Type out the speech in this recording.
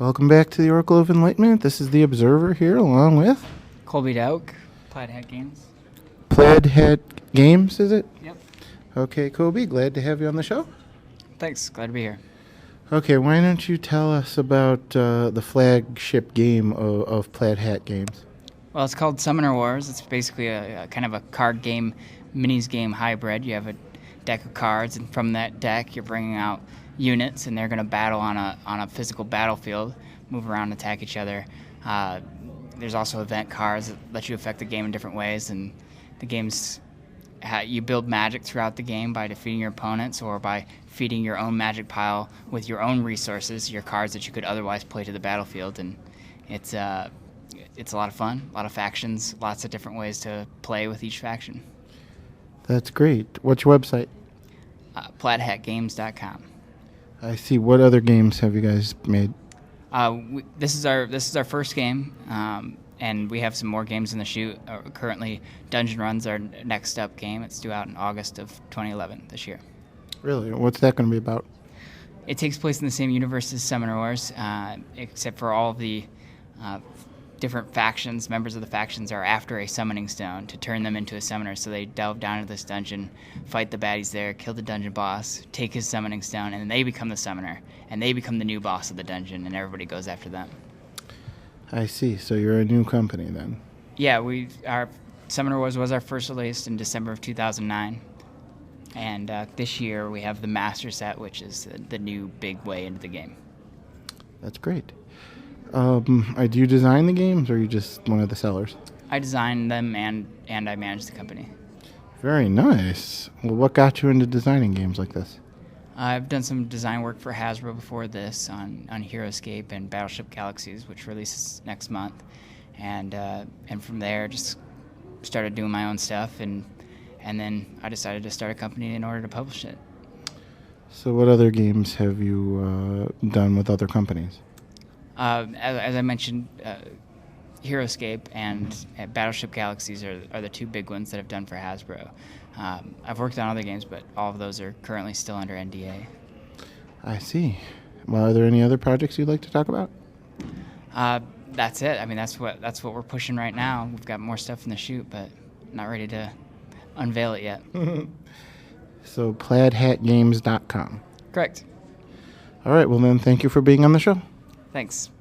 Welcome back to the Oracle of Enlightenment. This is the Observer here, along with Colby Dauch, Plaid Hat Games. Plaid Hat Games, is it? Yep. Okay, Colby, glad to have you on the show. Thanks. Glad to be here. Okay, why don't you tell us about the flagship game of Plaid Hat Games? Well, it's called Summoner Wars. It's basically a kind of a card game, minis game hybrid. You have a deck of cards, and from that deck, you're bringing out units, and they're going to battle on a physical battlefield, move around, and attack each other. There's also event cards that let you affect the game in different ways, and the game's you build magic throughout the game by defeating your opponents or by feeding your own magic pile with your own resources, your cards that you could otherwise play to the battlefield, and it's a lot of fun, a lot of factions, lots of different ways to play with each faction. That's great. What's your website? Plaidhatgames.com. I see. What other games have you guys made? This is our first game, and we have some more games in the chute. Currently, Dungeon Run's our next up game. It's due out in August of 2011 this year. Really? What's that going to be about? It takes place in the same universe as Summoner Wars, except for all of the different factions. Members of the factions are after a summoning stone to turn them into a summoner. So they delve down into this dungeon, fight the baddies there, kill the dungeon boss, take his summoning stone, and then they become the summoner, and they become the new boss of the dungeon, and everybody goes after them. I see. So you're a new company then? Yeah, our Summoner Wars was our first release in December of 2009. And this year we have the Master Set, which is the new big way into the game. That's great. Do you design the games, or are you just one of the sellers? I design them and I manage the company. Very nice. Well, what got you into designing games like this? I've done some design work for Hasbro before this on HeroScape and Battleship Galaxies, which releases next month. And from there, just started doing my own stuff, and then I decided to start a company in order to publish it. So what other games have you done with other companies? As I mentioned, HeroScape and Battleship Galaxies are the two big ones that I've done for Hasbro. I've worked on other games, but all of those are currently still under NDA. I see. Well, are there any other projects you'd like to talk about? That's it. I mean, that's what we're pushing right now. We've got more stuff in the chute, but not ready to unveil it yet. So plaidhatgames.com. Correct. All right. Well, then, thank you for being on the show. Thanks.